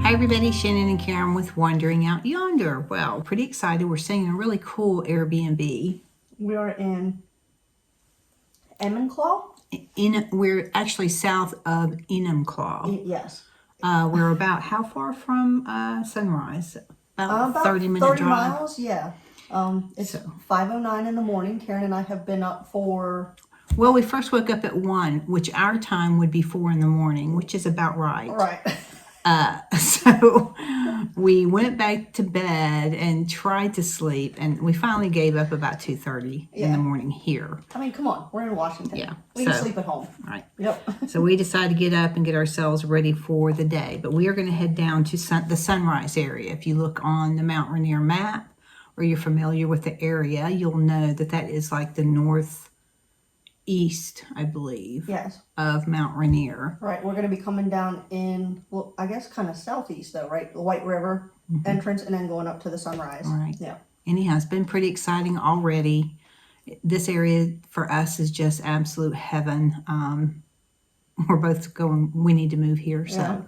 Hi everybody, Shannon and Karen with Wandering Out Yonder. Well, pretty excited. We're staying in a really cool Airbnb. We are in Enumclaw? We're actually south of Enumclaw. Yes. We're about how far from Sunrise? About 30-minute 30 drive. miles, yeah. It's 5:09 in the morning. Karen and I have been up for... Well, we first woke up at 1, which our time would be 4 in the morning, which is about right. Right. So we went back to bed and tried to sleep, and we finally gave up about 2:30 in the morning here. I mean, come on, we're in Washington. Yeah, we can sleep at home. Right. Yep. So we decided to get up and get ourselves ready for the day. But we are going to head down to the Sunrise area. If you look on the Mount Rainier map, or you're familiar with the area, you'll know that that is like the northeast, I believe, yes, of Mount Rainier. Right. We're going to be coming down in, well, I guess kind of southeast though, right? The White River entrance, and then going up to the Sunrise. Right. Yeah. Anyhow, it's been pretty exciting already. This area for us is just absolute heaven. We're both going, we need to move here. So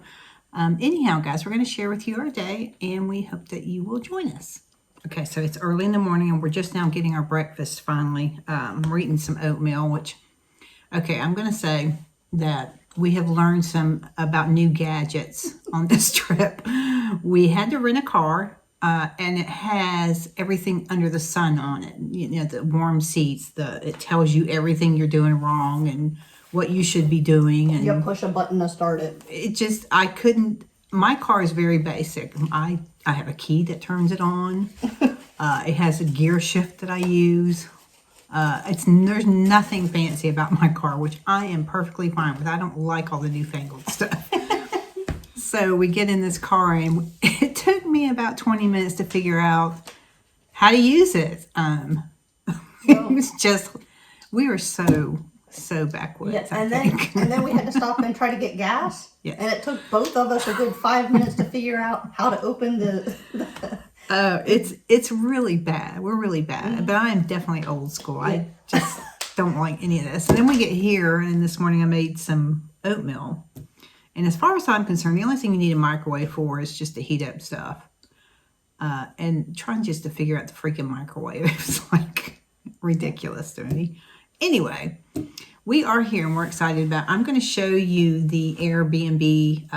anyhow, guys, we're going to share with you our day, and we hope that you will join us. Okay, so it's early in the morning, and we're just now getting our breakfast finally. We're eating some oatmeal, which, okay, I'm going to say that we have learned some about new gadgets on this trip. We had to rent a car, and it has everything under the sun on it. You know, the warm seats, it tells you everything you're doing wrong and what you should be doing. And you push a button to start it. It just, I couldn't. My car is very basic. I have a key that turns it on. It has a gear shift that I use. There's nothing fancy about my car, which I am perfectly fine with. I don't like all the newfangled stuff. So we get in this car, and it took me about 20 minutes to figure out how to use it. It was just, we were so backwards. Yeah, and then we had to stop and try to get gas. Yeah. And it took both of us a good 5 minutes to figure out how to open the it's really bad. We're really bad. But I am definitely old school. I just don't like any of this. And then we get here, and this morning I made some oatmeal. And as far as I'm concerned, the only thing you need a microwave for is just to heat up stuff. And trying just to figure out the freaking microwave is like ridiculous to me. Anyway, we are here, and we're excited about. I'm going to show you the Airbnb.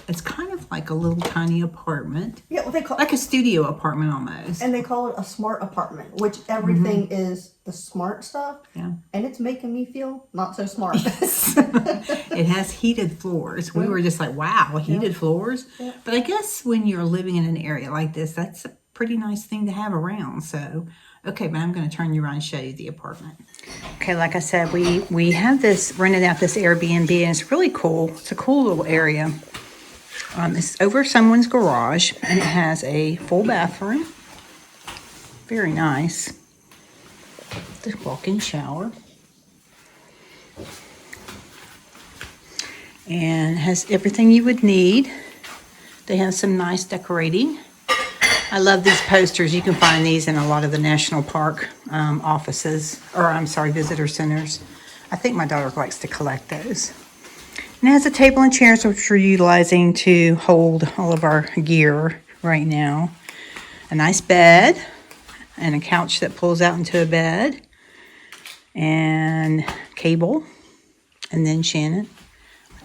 It's kind of like a little tiny apartment. Yeah, well, they call like a studio apartment almost. And they call it a smart apartment, which everything is the smart stuff. Yeah. And it's making me feel not so smart. It has heated floors. We were just like, wow, heated floors. Yeah. But I guess when you're living in an area like this, that's a pretty nice thing to have around. So. Okay, but I'm going to turn you around and show you the apartment. Okay, like I said, we have rented out this Airbnb, and it's really cool. It's a cool little area. It's over someone's garage, and it has a full bathroom. Very nice. The walk-in shower. And has everything you would need. They have some nice decorating. I love these posters. You can find these in a lot of the national park offices, or I'm sorry, visitor centers. I think my daughter likes to collect those. And it has a table and chairs, which we're utilizing to hold all of our gear right now. A nice bed, and a couch that pulls out into a bed, and cable, and then Shannon.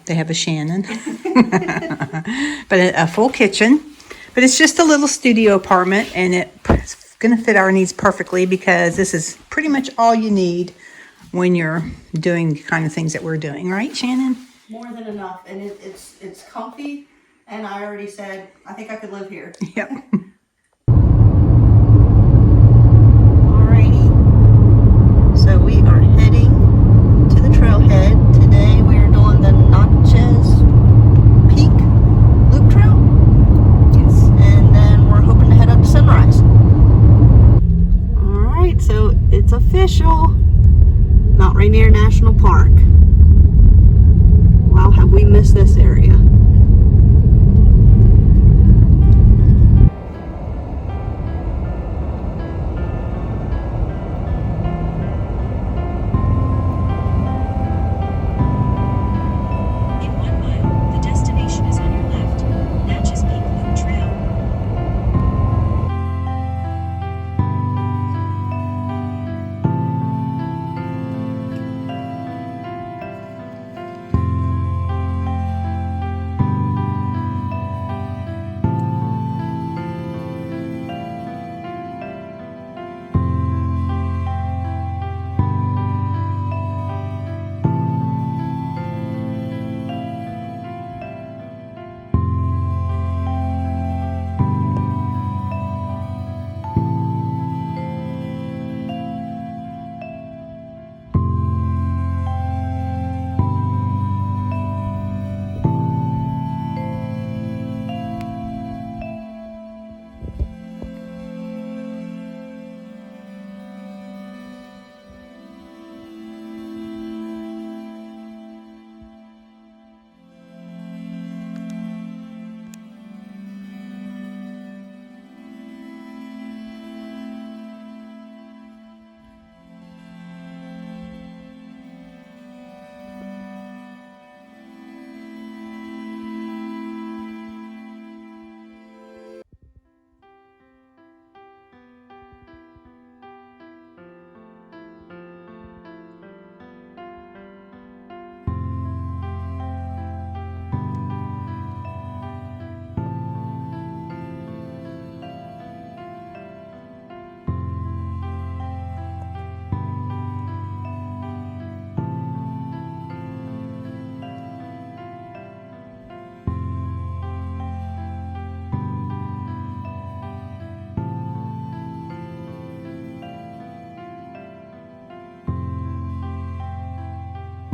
They have a Shannon. But a full kitchen. But it's just a little studio apartment, and it's going to fit our needs perfectly because this is pretty much all you need when you're doing the kind of things that we're doing. Right, Shannon? More than enough. And it's comfy, and I already said, I think I could live here. Yep. Alrighty. So we are heading to the trailhead. Today we are doing the Naches Peak Loop Trail. Sunrise. Alright, so it's official. Mount Rainier National Park. Wow, have we missed this area. In 1 mile, the destination is on your left. Naches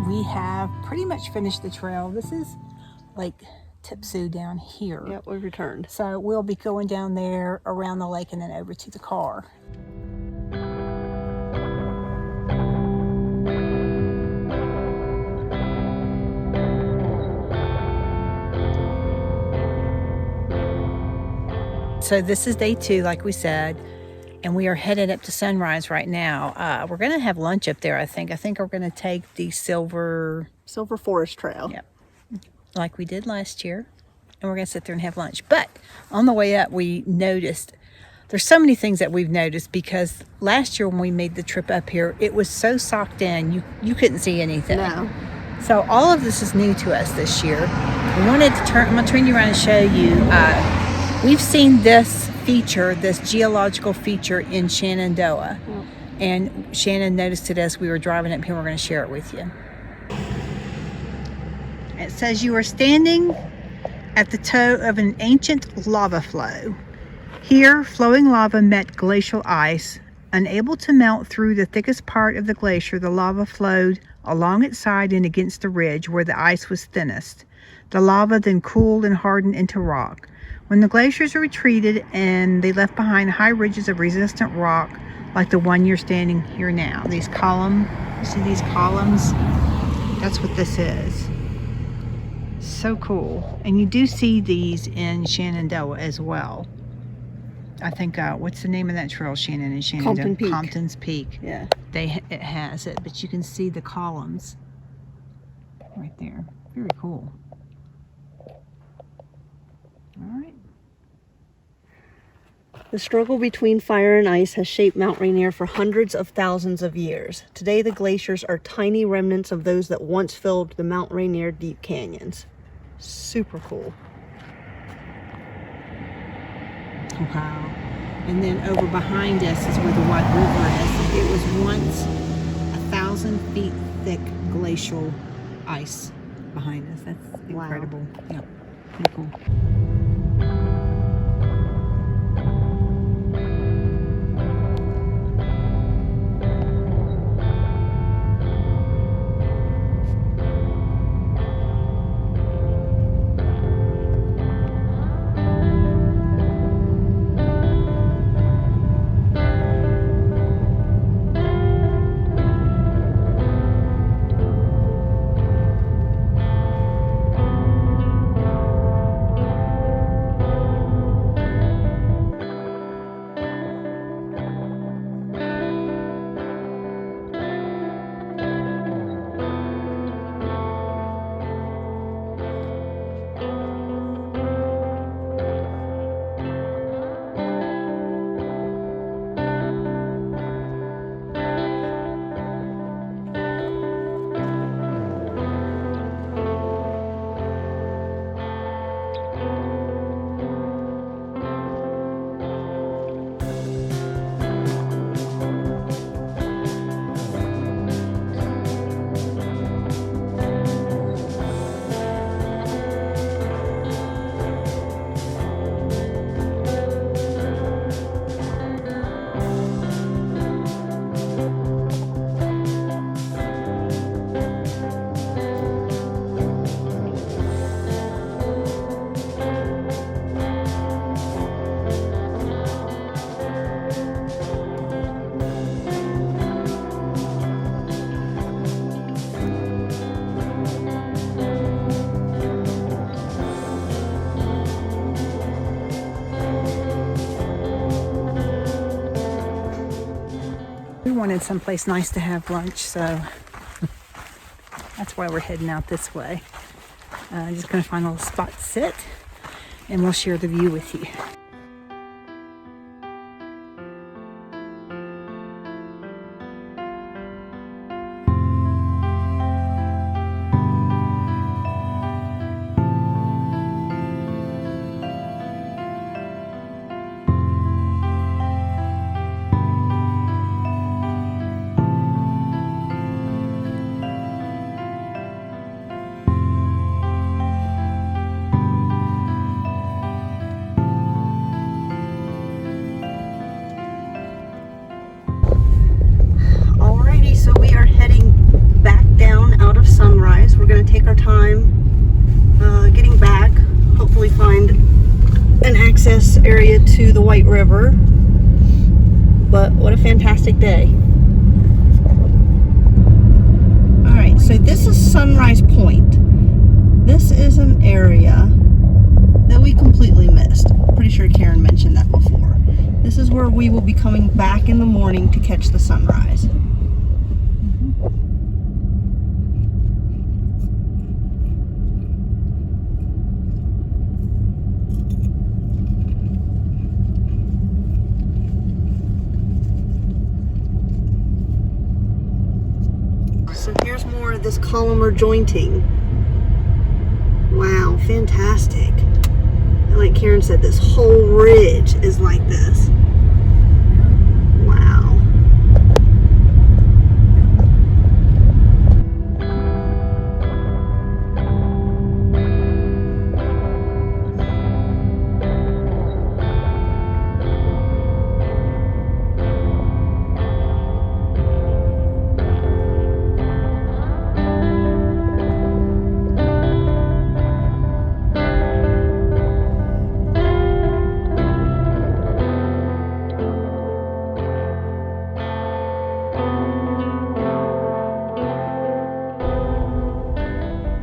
we have pretty much finished the trail. This is Lake Tipsoo down here. Yep, we returned. So we'll be going down there around the lake and then over to the car. So this is day 2, like we said, and we are headed up to Sunrise right now. We're going to have lunch up there, I think. I think we're going to take the Silver Forest Trail. Yep, like we did last year. And we're going to sit there and have lunch. But on the way up, we noticed, there's so many things that we've noticed, because last year when we made the trip up here, it was so socked in, you couldn't see anything. No. So all of this is new to us this year. We wanted to I'm going to turn you around and show you. We've seen this feature, this geological feature in Shenandoah. Yep. And Shannon noticed it as we were driving up here. We're going to share it with you. It says you are standing at the toe of an ancient lava flow. Here, flowing lava met glacial ice. Unable to melt through the thickest part of the glacier, the lava flowed along its side and against the ridge where the ice was thinnest. The lava then cooled and hardened into rock. When the glaciers retreated and they left behind high ridges of resistant rock like the one you're standing here now. These columns, you see these columns? That's what this is. So cool. And you do see these in Shenandoah as well. I think, what's the name of that trail, Shannon, in Shenandoah? Compton Peak. Compton's Peak. Yeah. It has it, but you can see the columns right there. Very cool. All right. The struggle between fire and ice has shaped Mount Rainier for hundreds of thousands of years. Today, the glaciers are tiny remnants of those that once filled the Mount Rainier deep canyons. Super cool. Wow. And then over behind us is where the White River is. It was once 1,000 feet thick glacial ice behind us. That's incredible. Wow. Yeah, pretty cool. Wanted someplace nice to have lunch, so that's why we're heading out this way. Just gonna find a little spot to sit, and we'll share the view with you. take our time getting back. Hopefully find an access area to the White River. But what a fantastic day. Alright, so this is Sunrise Point. This is an area that we completely missed. Pretty sure Karen mentioned that before. This is where we will be coming back in the morning to catch the sunrise. So here's more of this columnar jointing. Wow, fantastic. And like Karen said, this whole ridge is like this. Wow.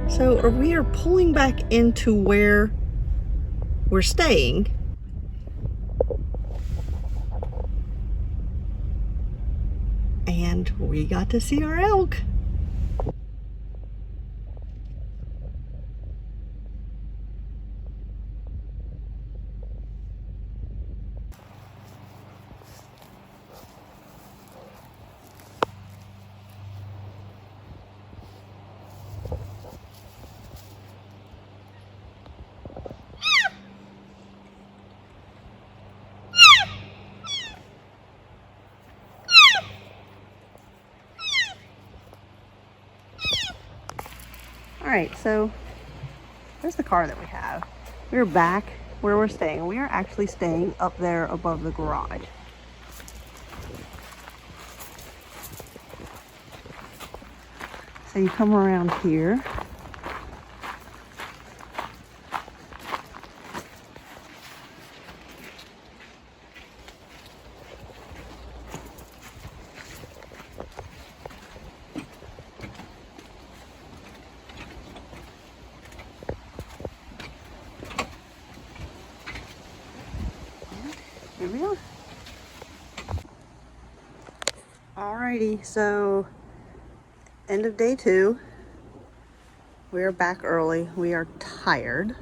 So we are pulling back into where we're staying. And we got to see our elk. Alright, so there's the car that we have. We're back where we're staying. We are actually staying up there above the garage. So you come around here. Here we are. Alrighty, so end of day 2. We are back early. We are tired.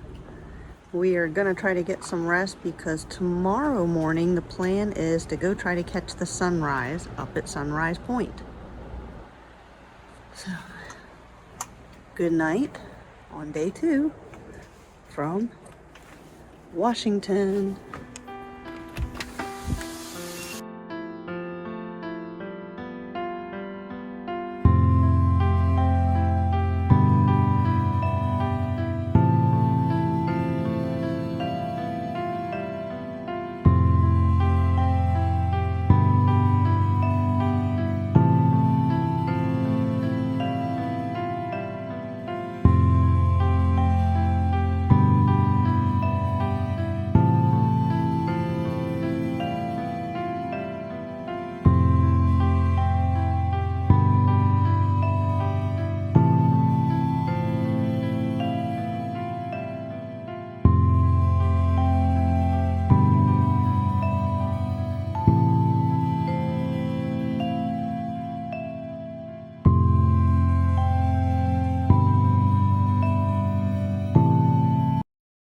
We are gonna try to get some rest because tomorrow morning the plan is to go try to catch the sunrise up at Sunrise Point. So, good night on day 2 from Washington.